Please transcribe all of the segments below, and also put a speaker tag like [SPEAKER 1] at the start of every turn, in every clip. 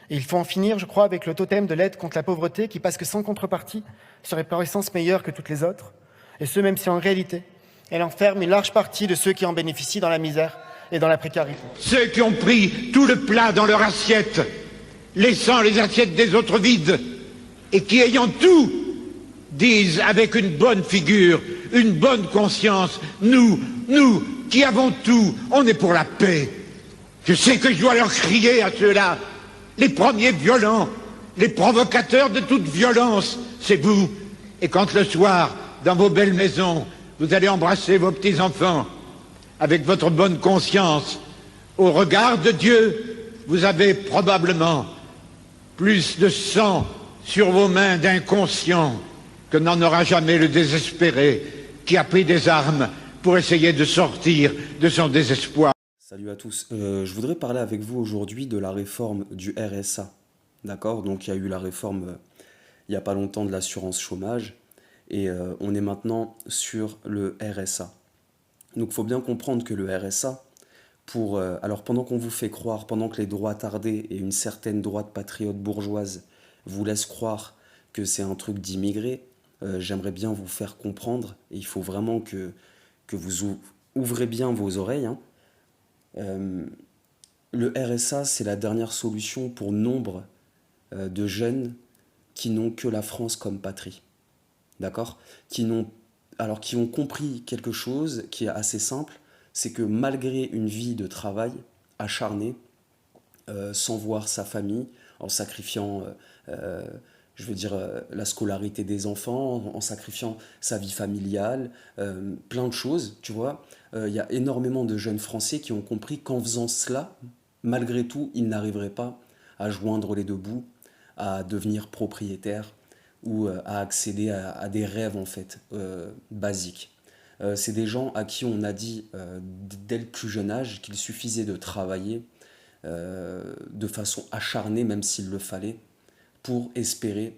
[SPEAKER 1] Et il faut en finir, je crois, avec le totem de l'aide contre la pauvreté qui, parce que sans contrepartie, serait par essence meilleure que toutes les autres, et ce, même si en réalité, elle enferme une large partie de ceux qui en bénéficient dans la misère et dans la précarité.
[SPEAKER 2] Ceux qui ont pris tout le plat dans leur assiette, laissant les assiettes des autres vides, et qui, ayant tout, disent avec une bonne figure, une bonne conscience, nous, qui avons tout, on est pour la paix. Je sais que je dois leur crier à ceux-là, les premiers violents, les provocateurs de toute violence, c'est vous. Et quand le soir, dans vos belles maisons, vous allez embrasser vos petits-enfants, avec votre bonne conscience, au regard de Dieu, vous avez probablement plus de sang sur vos mains d'inconscients que n'en aura jamais le désespéré qui a pris des armes pour essayer de sortir de son désespoir.
[SPEAKER 3] Salut à tous. Je voudrais parler avec vous aujourd'hui de la réforme du RSA. D'accord? Donc il y a eu la réforme il n'y a pas longtemps de l'assurance chômage et on est maintenant sur le RSA. Donc il faut bien comprendre que le RSA, alors pendant qu'on vous fait croire, pendant que les droits tardés et une certaine droite patriote bourgeoise vous laissent croire que c'est un truc d'immigrés, j'aimerais bien vous faire comprendre, et il faut vraiment que vous ouvrez bien vos oreilles, hein. Le RSA, c'est la dernière solution pour nombre de jeunes qui n'ont que la France comme patrie. D'accord? Qui ont compris quelque chose qui est assez simple, c'est que malgré une vie de travail acharnée, sans voir sa famille, en sacrifiant, la scolarité des enfants, en sacrifiant sa vie familiale, plein de choses, tu vois. Il y a énormément de jeunes Français qui ont compris qu'en faisant cela, malgré tout, ils n'arriveraient pas à joindre les deux bouts, à devenir propriétaires ou à accéder à des rêves en fait basiques. C'est des gens à qui on a dit dès le plus jeune âge qu'il suffisait de travailler de façon acharnée, même s'il le fallait, pour espérer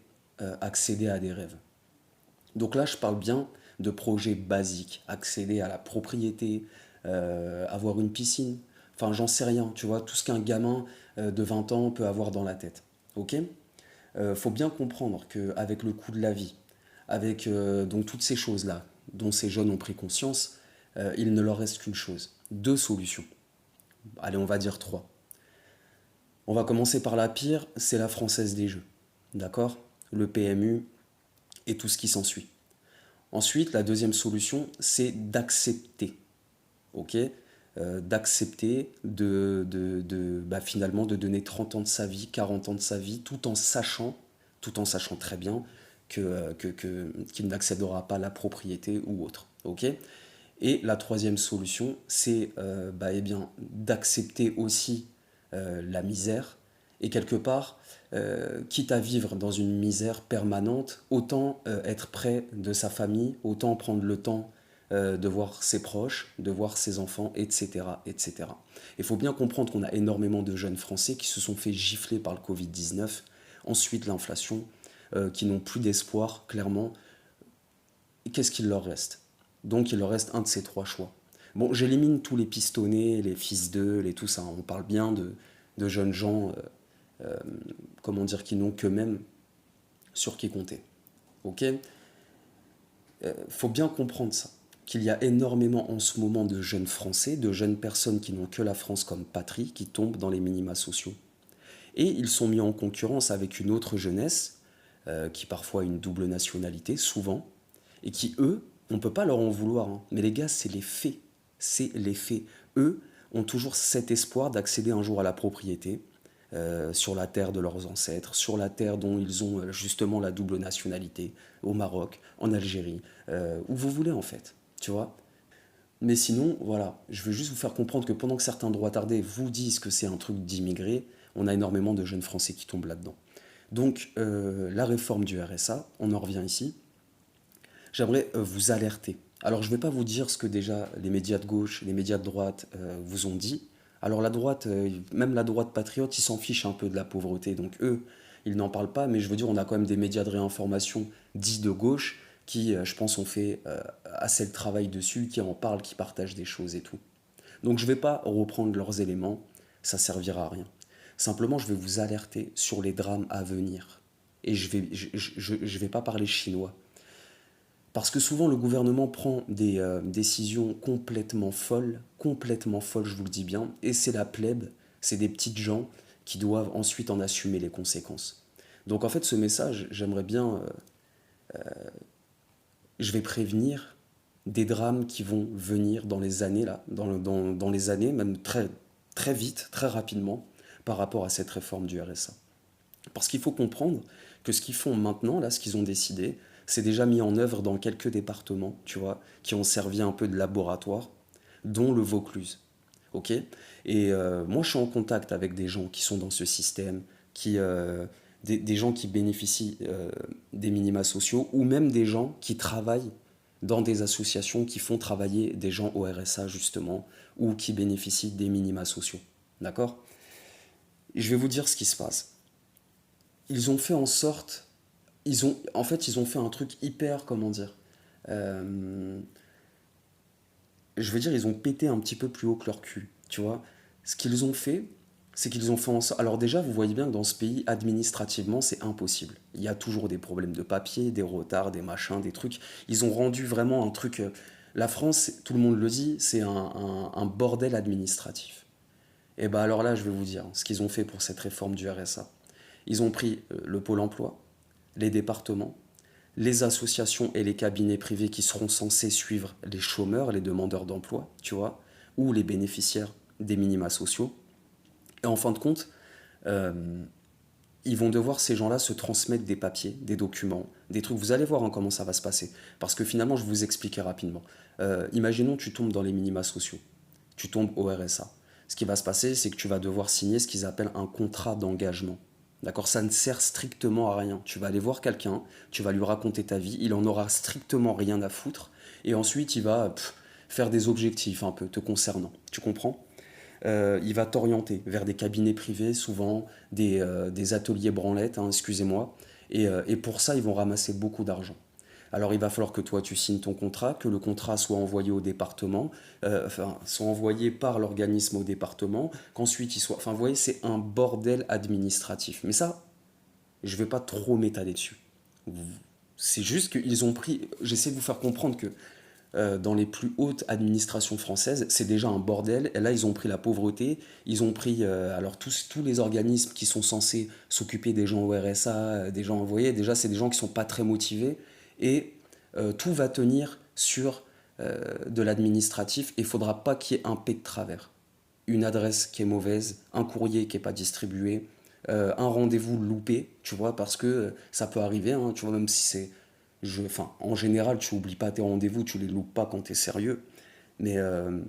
[SPEAKER 3] accéder à des rêves. Donc là, je parle bien de projets basiques, accéder à la propriété, avoir une piscine, enfin j'en sais rien, tu vois, tout ce qu'un gamin de 20 ans peut avoir dans la tête. Ok? Faut bien comprendre qu'avec le coût de la vie, avec donc toutes ces choses-là dont ces jeunes ont pris conscience, il ne leur reste qu'une chose, deux solutions. Allez, on va dire trois. On va commencer par la pire, c'est la Française des Jeux. D'accord? Le PMU et tout ce qui s'ensuit. Ensuite, la deuxième solution, c'est d'accepter. Ok? D'accepter finalement de donner 30 ans de sa vie, 40 ans de sa vie, tout en sachant très bien qu'il n'acceptera pas la propriété ou autre. Ok? Et la troisième solution, c'est d'accepter aussi la misère. Et quelque part, quitte à vivre dans une misère permanente, autant être près de sa famille, autant prendre le temps de voir ses proches, de voir ses enfants, etc. etc. Il faut bien comprendre qu'on a énormément de jeunes Français qui se sont fait gifler par le Covid-19, ensuite l'inflation, qui n'ont plus d'espoir, clairement. Qu'est-ce qu'il leur reste? Donc il leur reste un de ces trois choix. Bon, j'élimine tous les pistonnés, les fils d'eux, les tout ça. On parle bien de jeunes gens, qui n'ont qu'eux-mêmes sur qui compter. Ok? Faut bien comprendre ça, qu'il y a énormément en ce moment de jeunes Français, de jeunes personnes qui n'ont que la France comme patrie, qui tombent dans les minima sociaux. Et ils sont mis en concurrence avec une autre jeunesse, qui parfois a une double nationalité, souvent, et qui, eux, on ne peut pas leur en vouloir, hein. Mais les gars, c'est les faits. C'est les faits. Eux ont toujours cet espoir d'accéder un jour à la propriété, sur la terre de leurs ancêtres, sur la terre dont ils ont justement la double nationalité, au Maroc, en Algérie, où vous voulez en fait, tu vois. Mais sinon, voilà, je veux juste vous faire comprendre que pendant que certains droits tardés vous disent que c'est un truc d'immigrés, on a énormément de jeunes Français qui tombent là-dedans. Donc, la réforme du RSA, on en revient ici. J'aimerais vous alerter. Alors, je ne vais pas vous dire ce que déjà les médias de gauche, les médias de droite vous ont dit. Alors, la droite, même la droite patriote, ils s'en fichent un peu de la pauvreté. Donc, eux, ils n'en parlent pas. Mais je veux dire, on a quand même des médias de réinformation dits de gauche qui, je pense, ont fait assez le travail dessus, qui en parlent, qui partagent des choses et tout. Donc, je ne vais pas reprendre leurs éléments. Ça ne servira à rien. Simplement, je vais vous alerter sur les drames à venir. Et je vais pas parler chinois. Parce que souvent, le gouvernement prend des décisions complètement folles, je vous le dis bien, et c'est la plèbe, c'est des petites gens qui doivent ensuite en assumer les conséquences. Donc en fait, ce message, j'aimerais bien, je vais prévenir des drames qui vont venir dans les années, là, dans les années, même très vite, très rapidement, par rapport à cette réforme du RSA. Parce qu'il faut comprendre que ce qu'ils font maintenant, là, ce qu'ils ont décidé, c'est déjà mis en œuvre dans quelques départements, tu vois, qui ont servi un peu de laboratoire, dont le Vaucluse. Ok. Et moi, je suis en contact avec des gens qui sont dans ce système, des gens qui bénéficient des minima sociaux, ou même des gens qui travaillent dans des associations qui font travailler des gens au RSA, justement, ou qui bénéficient des minima sociaux. D'accord? Et je vais vous dire ce qui se passe. Ils ont fait en sorte, en fait, ils ont fait un truc hyper, comment dire, euh, je veux dire, ils ont pété un petit peu plus haut que leur cul, tu vois. Ce qu'ils ont fait, c'est qu'ils ont fait en sorte... Alors déjà, vous voyez bien que dans ce pays, administrativement, c'est impossible. Il y a toujours des problèmes de papier, des retards, des machins, des trucs. Ils ont rendu vraiment un truc... La France, tout le monde le dit, c'est un bordel administratif. Et ben alors là, je vais vous dire ce qu'ils ont fait pour cette réforme du RSA. Ils ont pris le pôle emploi, les départements, les associations et les cabinets privés qui seront censés suivre les chômeurs, les demandeurs d'emploi, tu vois, ou les bénéficiaires des minima sociaux. Et en fin de compte, euh, ils vont devoir, ces gens-là, se transmettre des papiers, des documents, des trucs. Vous allez voir hein, comment ça va se passer. Parce que finalement, je vais vous expliquer rapidement. Imaginons tu tombes dans les minima sociaux. Tu tombes au RSA. Ce qui va se passer, c'est que tu vas devoir signer ce qu'ils appellent un contrat d'engagement. D'accord? Ça ne sert strictement à rien. Tu vas aller voir quelqu'un, tu vas lui raconter ta vie, il en aura strictement rien à foutre. Et ensuite, il va faire des objectifs un peu te concernant. Tu comprends? Il va t'orienter vers des cabinets privés, souvent des ateliers branlettes, hein, excusez-moi. Et pour ça, ils vont ramasser beaucoup d'argent. Alors il va falloir que toi tu signes ton contrat, que le contrat soit envoyé au département, soit envoyé par l'organisme au département, qu'ensuite il soit... Enfin vous voyez, c'est un bordel administratif. Mais ça, je ne vais pas trop m'étaler dessus. C'est juste qu'ils ont pris... J'essaie de vous faire comprendre que dans les plus hautes administrations françaises, c'est déjà un bordel. Et là, ils ont pris la pauvreté, ils ont pris alors tous les organismes qui sont censés s'occuper des gens au RSA, des gens, vous voyez, déjà, c'est des gens qui sont pas très motivés. Et tout va tenir sur de l'administratif. Et il ne faudra pas qu'il y ait un P de travers. Une adresse qui est mauvaise, un courrier qui n'est pas distribué, un rendez-vous loupé, tu vois, parce que ça peut arriver, hein, tu vois, même si c'est enfin, en général, tu n'oublies pas tes rendez-vous, tu les loupes pas quand tu es sérieux. Mais, euh,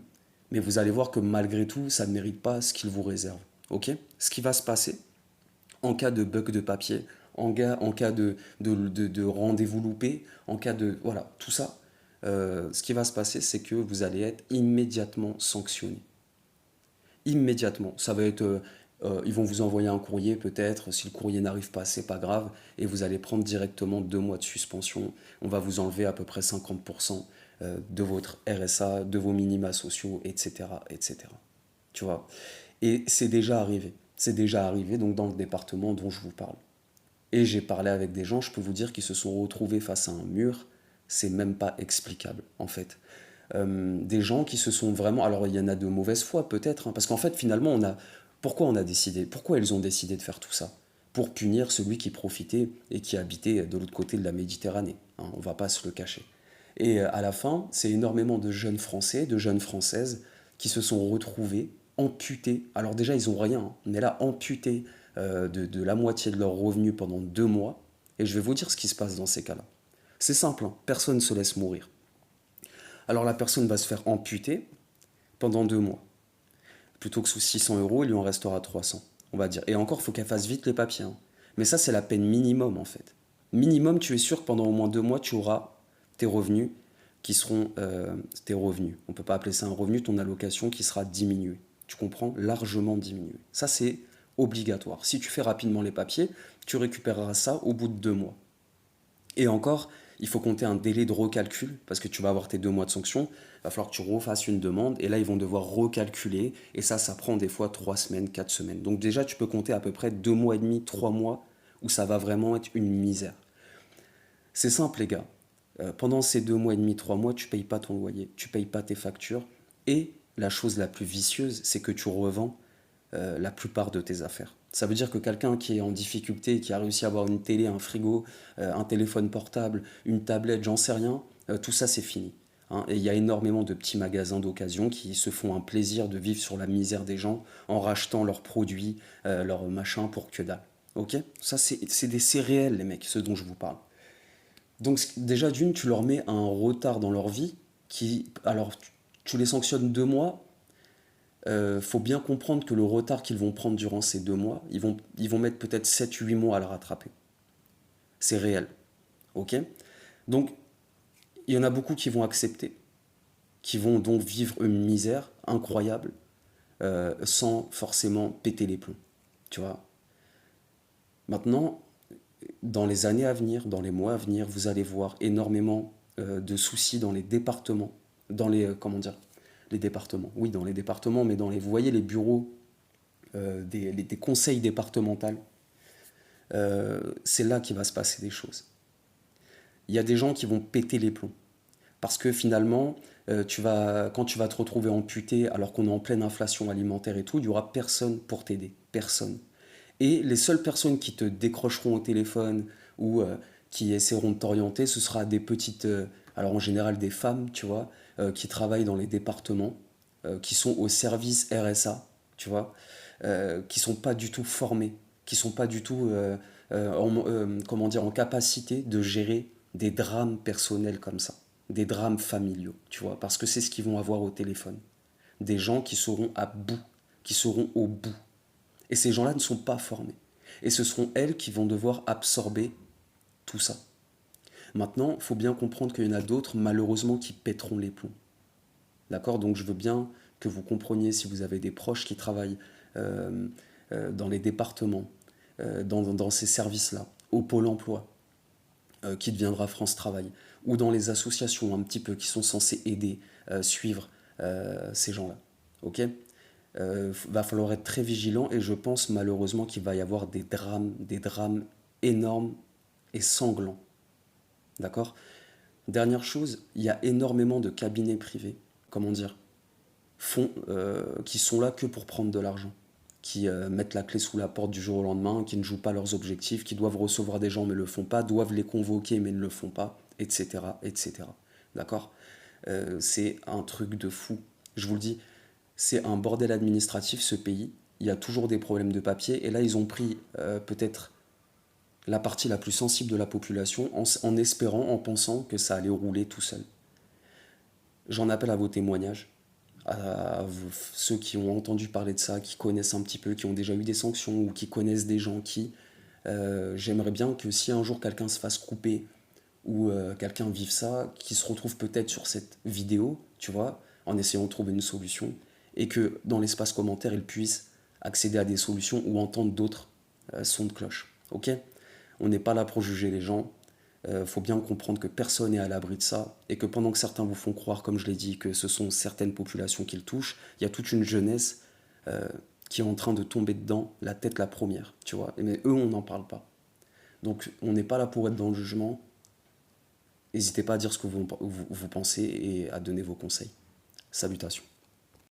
[SPEAKER 3] mais vous allez voir que malgré tout, ça ne mérite pas ce qu'il vous réserve. Ok? Ce qui va se passer en cas de bug de papier, en cas de rendez-vous loupé, en cas de... Voilà, tout ça. Ce qui va se passer, c'est que vous allez être immédiatement sanctionné. Immédiatement. Ça va être... ils vont vous envoyer un courrier peut-être, si le courrier n'arrive pas, c'est pas grave, et vous allez prendre directement 2 mois de suspension. On va vous enlever à peu près 50% de votre RSA, de vos minima sociaux, etc., etc. Tu vois? Et c'est déjà arrivé. C'est déjà arrivé donc dans le département dont je vous parle. Et j'ai parlé avec des gens, je peux vous dire qu'ils se sont retrouvés face à un mur. C'est même pas explicable en fait. Des gens qui se sont vraiment... Alors il y en a de mauvaise foi peut-être, hein, parce qu'en fait finalement pourquoi ils ont décidé de faire tout ça? Pour punir celui qui profitait et qui habitait de l'autre côté de la Méditerranée, hein, on va pas se le cacher. Et à la fin, c'est énormément de jeunes Français, de jeunes Françaises qui se sont retrouvés amputés. Alors déjà, ils ont rien, hein, mais là, amputés de la moitié de leurs revenus pendant 2 mois. Et je vais vous dire ce qui se passe dans ces cas-là. C'est simple, hein, personne ne se laisse mourir. Alors la personne va se faire amputer pendant 2 mois. Plutôt que sous 600 euros, il lui en restera 300, on va dire. Et encore, il faut qu'elle fasse vite les papiers, hein. Mais ça, c'est la peine minimum, en fait. Minimum, tu es sûr que pendant au moins 2 mois, tu auras tes revenus qui seront tes revenus. On ne peut pas appeler ça un revenu, ton allocation qui sera diminuée. Tu comprends? Largement diminuée. Ça, c'est obligatoire. Si tu fais rapidement les papiers, tu récupéreras ça au bout de 2 mois. Et encore, Il faut compter un délai de recalcul parce que tu vas avoir tes 2 mois de sanction. Il va falloir que tu refasses une demande et là, ils vont devoir recalculer. Et ça prend des fois 3 semaines, 4 semaines. Donc déjà, tu peux compter à peu près 2 mois et demi, 3 mois où ça va vraiment être une misère. C'est simple, les gars. Pendant ces 2 mois et demi, 3 mois, tu payes pas ton loyer, tu payes pas tes factures. Et la chose la plus vicieuse, c'est que tu revends la plupart de tes affaires. Ça veut dire que quelqu'un qui est en difficulté, qui a réussi à avoir une télé, un frigo, un téléphone portable, une tablette, j'en sais rien, tout ça c'est fini. Hein. Et il y a énormément de petits magasins d'occasion qui se font un plaisir de vivre sur la misère des gens en rachetant leurs produits, leurs machins pour que dalle. Ok? Ça c'est réel les mecs, ce dont je vous parle. Donc déjà d'une, tu leur mets un retard dans leur vie qui, alors tu les sanctionnes 2 mois. Faut bien comprendre que le retard qu'ils vont prendre durant ces 2 mois, ils vont mettre peut-être 7, 8 mois à le rattraper. C'est réel. Ok? Donc, il y en a beaucoup qui vont accepter, qui vont donc vivre une misère incroyable sans forcément péter les plombs. Tu vois? Maintenant, dans les années à venir, dans les mois à venir, vous allez voir énormément de soucis dans les départements, dans les, comment dire, les départements, oui, dans les départements, mais vous voyez les bureaux des conseils départementaux, c'est là qu'il va se passer des choses. Il y a des gens qui vont péter les plombs. Parce que finalement, quand tu vas te retrouver amputé alors qu'on est en pleine inflation alimentaire et tout, il n'y aura personne pour t'aider. Personne. Et les seules personnes qui te décrocheront au téléphone ou qui essaieront de t'orienter, ce sera des petites, alors en général des femmes, tu vois, qui travaillent dans les départements, qui sont au service RSA, tu vois, qui sont pas du tout formées, qui sont pas du tout, comment dire, en capacité de gérer des drames personnels comme ça, des drames familiaux, tu vois, parce que c'est ce qu'ils vont avoir au téléphone. Des gens qui seront à bout, qui seront au bout. Et ces gens-là ne sont pas formés. Et ce seront elles qui vont devoir absorber tout ça. Maintenant, il faut bien comprendre qu'il y en a d'autres, malheureusement, qui pèteront les plombs. D'accord? Donc je veux bien que vous compreniez, si vous avez des proches qui travaillent dans les départements, dans ces services-là, au Pôle emploi, qui deviendra France Travail, ou dans les associations un petit peu qui sont censées aider, suivre ces gens-là. Ok? Va falloir être très vigilant et je pense malheureusement qu'il va y avoir des drames énormes et sanglants. D'accord? Dernière chose, il y a énormément de cabinets privés, comment dire, qui sont là que pour prendre de l'argent, qui mettent la clé sous la porte du jour au lendemain, qui ne jouent pas leurs objectifs, qui doivent recevoir des gens mais ne le font pas, doivent les convoquer mais ne le font pas, etc. etc. D'accord? C'est un truc de fou. Je vous le dis, c'est un bordel administratif ce pays. Il y a toujours des problèmes de papier et là ils ont pris peut-être la partie la plus sensible de la population en espérant, en pensant que ça allait rouler tout seul. J'en appelle à vos témoignages, à ceux qui ont entendu parler de ça, qui connaissent un petit peu, qui ont déjà eu des sanctions ou qui connaissent des gens qui... J'aimerais bien que si un jour quelqu'un se fasse couper ou quelqu'un vive ça, qu'il se retrouve peut-être sur cette vidéo, tu vois, en essayant de trouver une solution, et que dans l'espace commentaire, il puisse accéder à des solutions ou entendre d'autres sons de cloche. Ok? On n'est pas là pour juger les gens. Faut bien comprendre que personne n'est à l'abri de ça et que pendant que certains vous font croire, comme je l'ai dit, que ce sont certaines populations qui le touchent, il y a toute une jeunesse qui est en train de tomber dedans, la tête la première, tu vois. Mais eux, on n'en parle pas. Donc, on n'est pas là pour être dans le jugement. N'hésitez pas à dire ce que vous pensez et à donner vos conseils. Salutations.